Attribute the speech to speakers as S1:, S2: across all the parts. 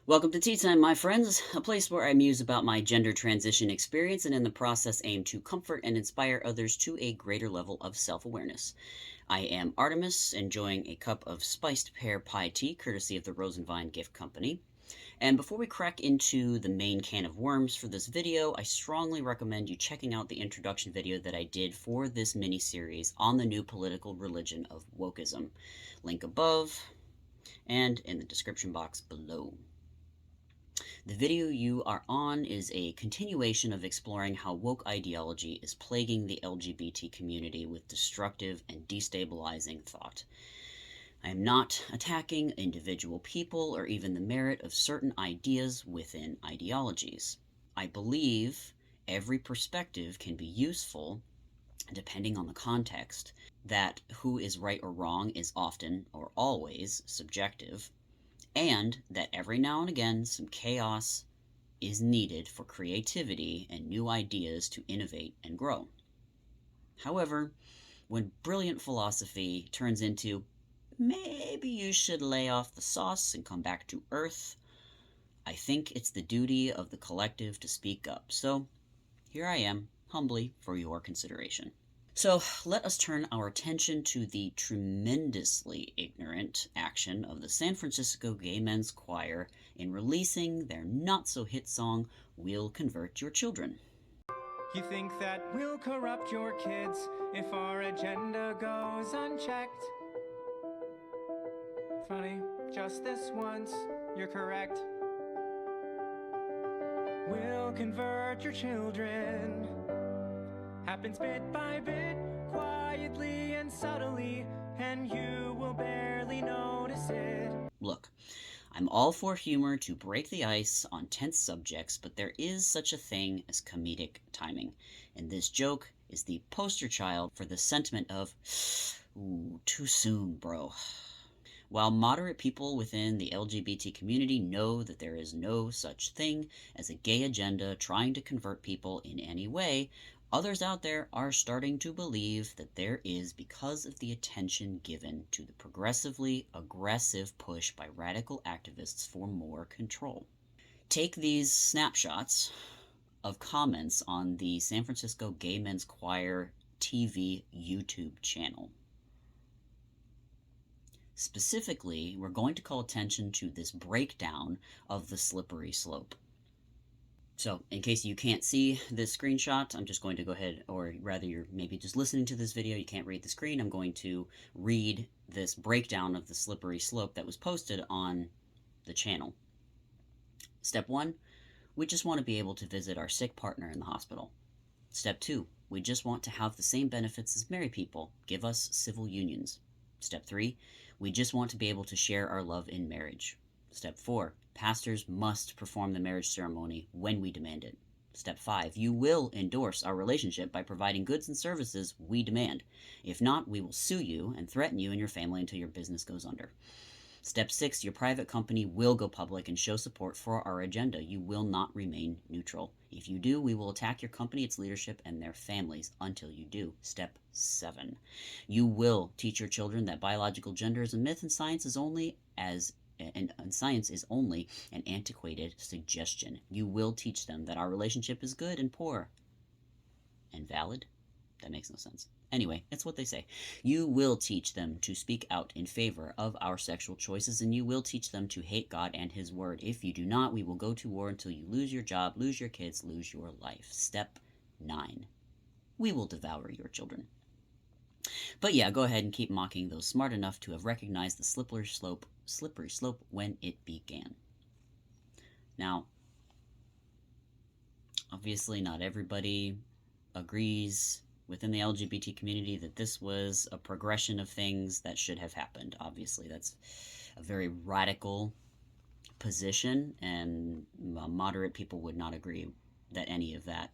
S1: Welcome to Tea Time, my friends, a place where I muse about my gender transition experience and in the process aim to comfort and inspire others to a greater level of self awareness. I am Artemis, enjoying a cup of spiced pear pie tea courtesy of the Rosenvine Gift Company. And before we crack into the main can of worms for this video, I strongly recommend you checking out the introduction video that I did for this mini series on the new political religion of Wokeism. Link above and in the description box below. The video you are on is a continuation of exploring how woke ideology is plaguing the LGBT community with destructive and destabilizing thought. I am not attacking individual people or even the merit of certain ideas within ideologies. I believe every perspective can be useful depending on the context, that who is right or wrong is often or always subjective, and that every now and again some chaos is needed for creativity and new ideas to innovate and grow. However, when brilliant philosophy turns into maybe you should lay off the sauce and come back to earth, I think it's the duty of the collective to speak up. So here I am, humbly, for your consideration. So let us turn our attention to the tremendously ignorant action of the San Francisco Gay Men's Choir in releasing their not-so-hit song, We'll Convert Your Children.
S2: You think that we'll corrupt your kids if our agenda goes unchecked? Funny, just this once, you're correct. We'll convert your children. Happens bit by bit, quietly and subtly, and you will barely notice it.
S1: Look, I'm all for humor to break the ice on tense subjects, but there is such a thing as comedic timing, and this joke is the poster child for the sentiment of, ooh, too soon, bro. While moderate people within the LGBT community know that there is no such thing as a gay agenda trying to convert people in any way, others out there are starting to believe that there is because of the attention given to the progressively aggressive push by radical activists for more control. Take these snapshots of comments on the San Francisco Gay Men's Choir TV YouTube channel. Specifically, we're going to call attention to this breakdown of the slippery slope. So, in case you can't see this screenshot, I'm just going to go ahead, or rather you're maybe just listening to this video, you can't read the screen, I'm going to read this breakdown of the slippery slope that was posted on the channel. Step 1, we just want to be able to visit our sick partner in the hospital. Step 2, we just want to have the same benefits as married people. Give us civil unions. Step 3, we just want to be able to share our love in marriage. Step 4, pastors must perform the marriage ceremony when we demand it. Step 5, you will endorse our relationship by providing goods and services we demand. If not, we will sue you and threaten you and your family until your business goes under. Step 6, your private company will go public and show support for our agenda. You will not remain neutral. If you do, we will attack your company, its leadership, and their families until you do. Step 7, you will teach your children that biological gender is a myth and science is only an antiquated suggestion. You will teach them that our relationship is good and poor and valid. That makes no sense. Anyway, that's what they say. You will teach them to speak out in favor of our sexual choices, and you will teach them to hate God and His Word. If you do not, we will go to war until you lose your job, lose your kids, lose your life. Step 9, we will devour your children. But yeah, go ahead and keep mocking those smart enough to have recognized the slippery slope when it began. Now, obviously not everybody agrees within the LGBT community that this was a progression of things that should have happened. Obviously, that's a very radical position, and moderate people would not agree that any of that,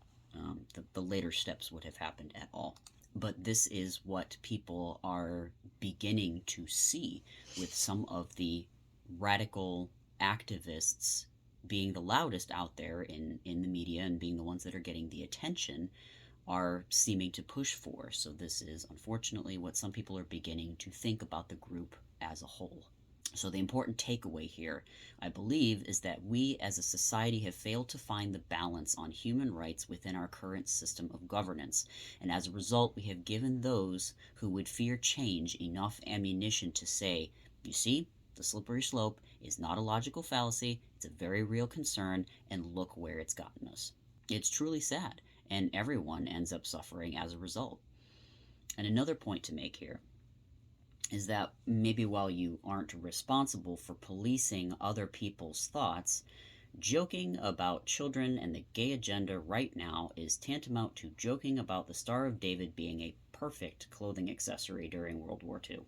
S1: the later steps would have happened at all. But this is what people are beginning to see, with some of the radical activists being the loudest out there in the media and being the ones that are getting the attention, are seeming to push for. So this is unfortunately what some people are beginning to think about the group as a whole. So, the important takeaway here, I believe, is that we as a society have failed to find the balance on human rights within our current system of governance. And as a result, we have given those who would fear change enough ammunition to say, you see, the slippery slope is not a logical fallacy, it's a very real concern, and look where it's gotten us. It's truly sad, and everyone ends up suffering as a result. And another point to make here is that maybe while you aren't responsible for policing other people's thoughts, joking about children and the gay agenda right now is tantamount to joking about the Star of David being a perfect clothing accessory during World War II.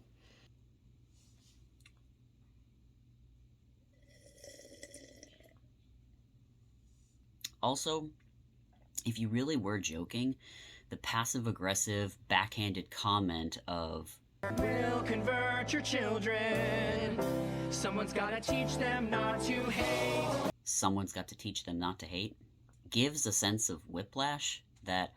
S1: Also, if you really were joking, the passive aggressive, backhanded comment of,
S2: Will convert your children. Someone's gotta teach them not to hate.
S1: someone's got to teach them not to hate, gives a sense of whiplash that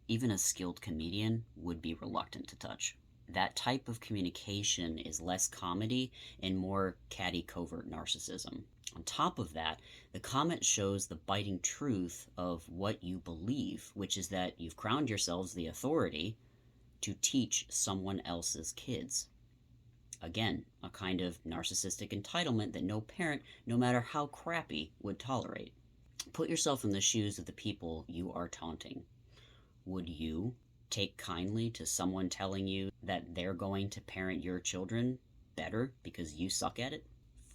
S1: even a skilled comedian would be reluctant to touch. That type of communication is less comedy and more catty covert narcissism. On top of that, the comment shows the biting truth of what you believe, which is that you've crowned yourselves the authority to teach someone else's kids. Again, a kind of narcissistic entitlement that no parent, no matter how crappy, would tolerate. Put yourself in the shoes of the people you are taunting. Would you take kindly to someone telling you that they're going to parent your children better because you suck at it?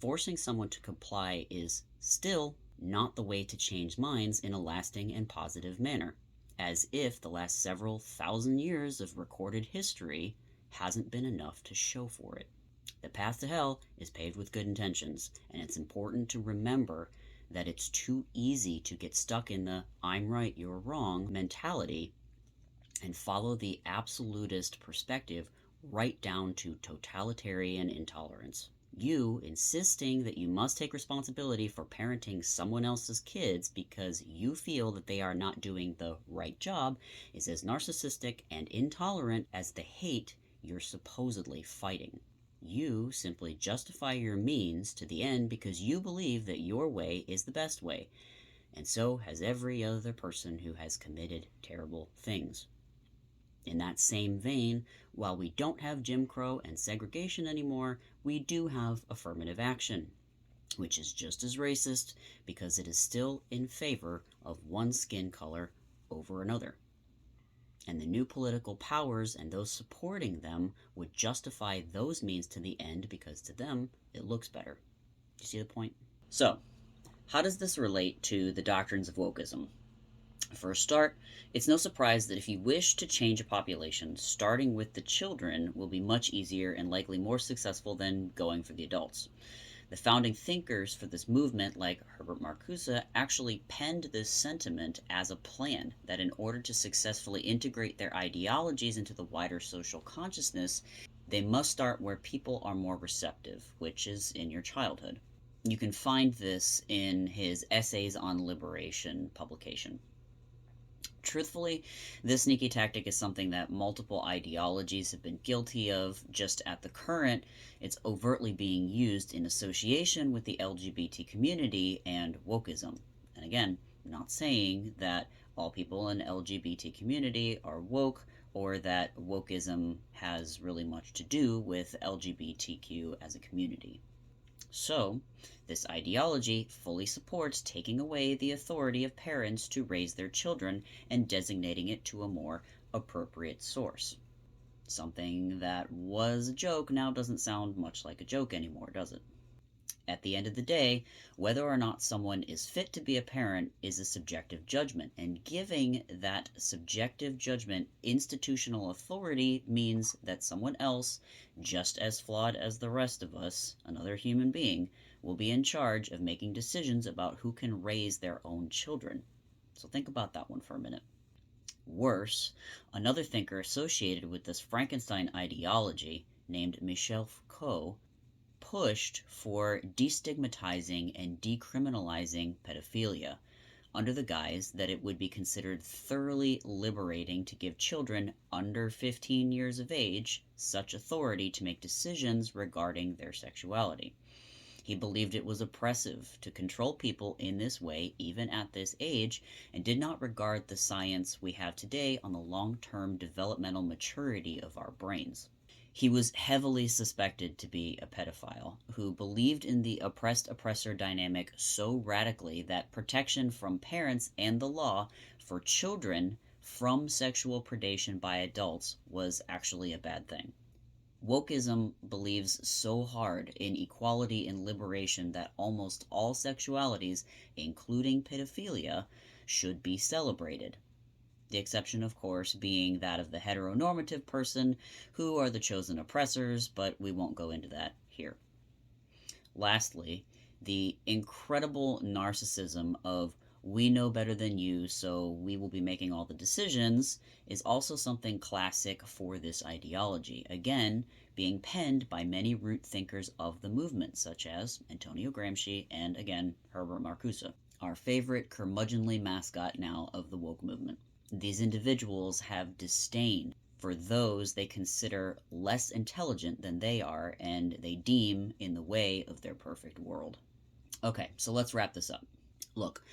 S1: Forcing someone to comply is still not the way to change minds in a lasting and positive manner, as if the last several thousand years of recorded history hasn't been enough to show for it. The path to hell is paved with good intentions, and it's important to remember that it's too easy to get stuck in the I'm right, you're wrong mentality and follow the absolutist perspective right down to totalitarian intolerance. You insisting that you must take responsibility for parenting someone else's kids because you feel that they are not doing the right job is as narcissistic and intolerant as the hate you're supposedly fighting. You simply justify your means to the end because you believe that your way is the best way, and so has every other person who has committed terrible things. In that same vein, while we don't have Jim Crow and segregation anymore, we do have affirmative action, which is just as racist because it is still in favor of one skin color over another. And the new political powers and those supporting them would justify those means to the end because to them it looks better. Do you see the point? So, how does this relate to the doctrines of wokeism? For a start, it's no surprise that if you wish to change a population, starting with the children will be much easier and likely more successful than going for the adults. The founding thinkers for this movement, like Herbert Marcuse, actually penned this sentiment as a plan that in order to successfully integrate their ideologies into the wider social consciousness, they must start where people are more receptive, which is in your childhood. You can find this in his Essays on Liberation publication. Truthfully, this sneaky tactic is something that multiple ideologies have been guilty of. Just at the current, it's overtly being used in association with the LGBT community and wokeism. And again, I'm not saying that all people in the LGBT community are woke or that wokeism has really much to do with LGBTQ as a community. So, this ideology fully supports taking away the authority of parents to raise their children and designating it to a more appropriate source. Something that was a joke now doesn't sound much like a joke anymore, does it? At the end of the day, whether or not someone is fit to be a parent is a subjective judgment, and giving that subjective judgment institutional authority means that someone else, just as flawed as the rest of us, another human being, will be in charge of making decisions about who can raise their own children. So think about that one for a minute. Worse, another thinker associated with this Frankenstein ideology, named Michel Foucault, pushed for destigmatizing and decriminalizing pedophilia, under the guise that it would be considered thoroughly liberating to give children under 15 years of age such authority to make decisions regarding their sexuality. He believed it was oppressive to control people in this way, even at this age, and did not regard the science we have today on the long term developmental maturity of our brains. He was heavily suspected to be a pedophile who believed in the oppressed oppressor dynamic so radically that protection from parents and the law for children from sexual predation by adults was actually a bad thing. Wokeism believes so hard in equality and liberation that almost all sexualities, including pedophilia, should be celebrated. The exception, of course, being that of the heteronormative person, who are the chosen oppressors, but we won't go into that here. Lastly, the incredible narcissism of we know better than you, so we will be making all the decisions, is also something classic for this ideology. Again, being penned by many root thinkers of the movement, such as Antonio Gramsci and, again, Herbert Marcuse, our favorite curmudgeonly mascot now of the woke movement. These individuals have disdain for those they consider less intelligent than they are and they deem in the way of their perfect world. Okay, so let's wrap this up. Look,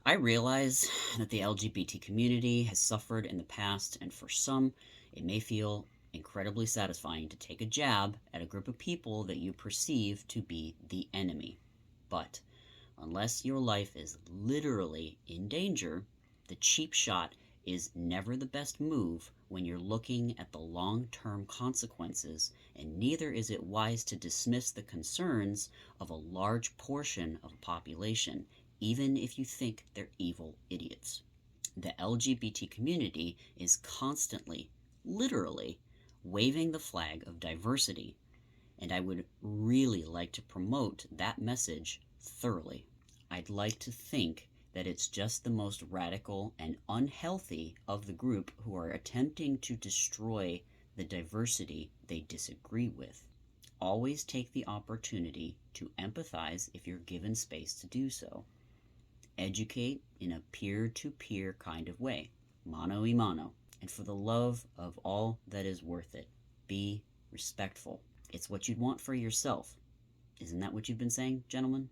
S1: I realize that the LGBT community has suffered in the past, and for some, it may feel incredibly satisfying to take a jab at a group of people that you perceive to be the enemy. But unless your life is literally in danger, the cheap shot is never the best move when you're looking at the long-term consequences, and neither is it wise to dismiss the concerns of a large portion of a population, even if you think they're evil idiots. The LGBT community is constantly, literally, waving the flag of diversity, and I would really like to promote that message thoroughly. I'd like to think that it's just the most radical and unhealthy of the group who are attempting to destroy the diversity they disagree with. Always take the opportunity to empathize if you're given space to do so. Educate in a peer-to-peer kind of way, mano y mano, and for the love of all that is worth it, be respectful. It's what you'd want for yourself. Isn't that what you've been saying, gentlemen?